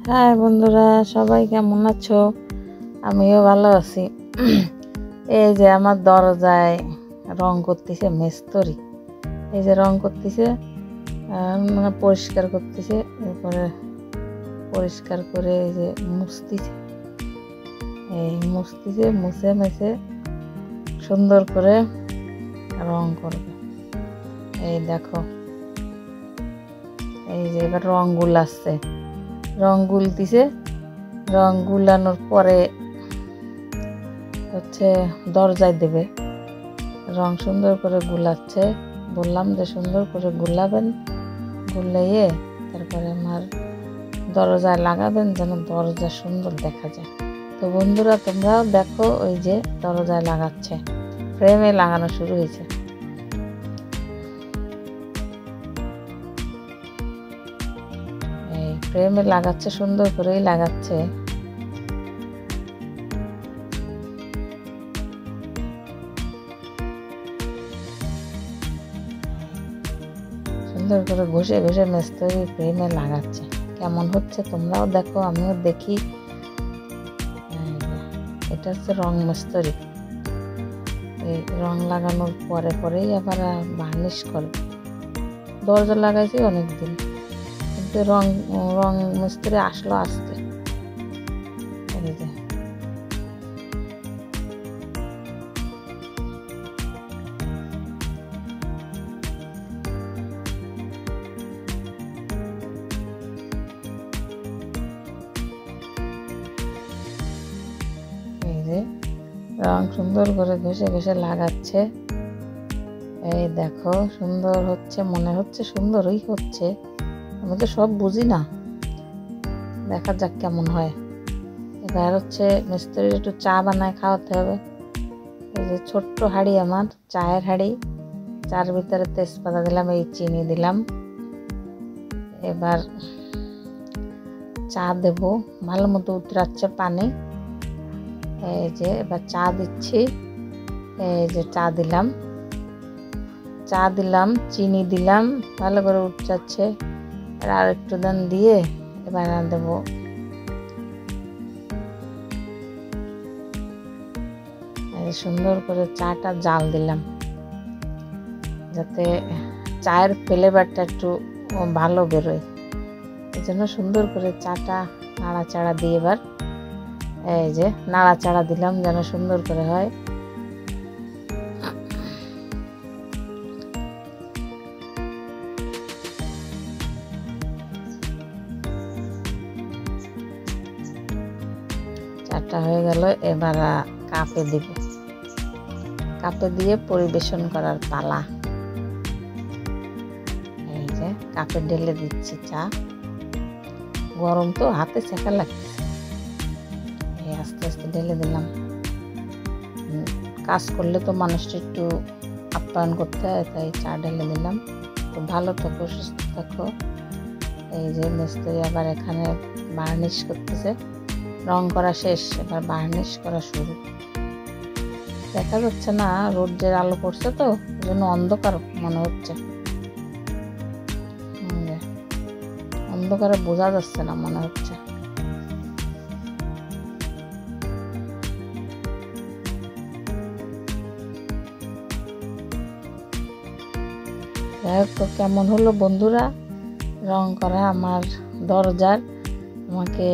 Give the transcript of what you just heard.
High বন্ধুরা, সবাই কেমন আছো? আমিও ভালো আছি। এই যে আমার দরজায় রং করতেছে মিস্ত্রি। এই যে রং করতেছে, মানে পরিষ্কার করতেছে, এরপরে পরিষ্কার করে এই যে মুছতেছে। এই মুছতেছে, মুছে মেছে সুন্দর করে রং করবে। এই দেখো, এই যে এবার রং গুলাচ্ছে, রং গুলতিছে। রং গুলানোর পরে হচ্ছে দরজায় দেবে। রং সুন্দর করে গুলাচ্ছে, বললাম যে সুন্দর করে গুলাবেন, গুলাইয়ে তারপরে আমার দরজায় লাগাবেন যেন দরজা সুন্দর দেখা যায়। তো বন্ধুরা, তোমরাও দেখো, ওই যে দরজায় লাগাচ্ছে, ফ্রেমে লাগানো শুরু হয়েছে। এই ফ্রেমে লাগাচ্ছে, সুন্দর করেই লাগাচ্ছে। সুন্দর করে ঘষে ঘষে মিস্ত্রি ফ্রেমে লাগাচ্ছে। কেমন হচ্ছে তোমরাও দেখো, আমিও দেখি। এটা হচ্ছে রং মিস্ত্রি। এই রং লাগানোর পরে পরেই আবার বার্নিশ করবে। দরজা লাগাইছি অনেকদিন, কিন্তু রং মিস্ত্রি আসলো আজকে। এই যে রং সুন্দর করে ঘষে ঘষে লাগাচ্ছে। এই দেখো, সুন্দর হচ্ছে, মনে হচ্ছে সুন্দরই হচ্ছে। আমি তো সব বুঝি না, দেখা যাক কেমন হয়। এবার হচ্ছে মিস্ত্রির একটু চা বানায় খাওয়াতে হবে। এই যে ছোট্ট হাঁড়ি, আমার চায়ের হাঁড়ি, চার ভিতরে তেজপাতা দিলাম, এই চিনি দিলাম। এবার চা দেব, ভালো মতো উতরাচ্ছে পানি। এই যে এবার চা দিচ্ছি। এই যে চা দিলাম, চিনি দিলাম, ভালো করে উঠছে। আর একটু দান দিয়ে এবার দেব সুন্দর করে চাটা জাল দিলাম, যাতে চায়ের ফ্লেভারটা একটু ভালো বেরোয়। এই জন্য সুন্দর করে চাটা নাড়াচাড়া দিয়ে এবার এই যে নাড়াচাড়া দিলাম যেন সুন্দর করে হয়। চাটা হয়ে গেল, এবার কাপে দিব। কাপে দিয়ে পরিবেশন করার পালা। এই যে কাপে ঢেলে দিচ্ছি চা। গরম তো, হাতে ছেঁকা লাগছে। এই আস্তে আস্তে ঢেলে দিলাম। কাজ করলে তো মানুষটা একটু আপ্যায়ন করতে হয়, তাই চা ঢেলে দিলাম। তো ভালো থাকো, সুস্থ থাকো। এই যে মিস্ত্রি আবার এখানে বার্নিশ করতেছে। রং করা শেষ, এবার বার্নিশ করা শুরু। দেখা যাচ্ছে না, রোদের আলো পড়ছে তো, এই জন্য অন্ধকার মনে হচ্ছে। অন্ধকারে বোঝা যাচ্ছে না মনে হচ্ছে। যাই হোক, তো কেমন হলো বন্ধুরা রং করা আমার দরজার? আমাকে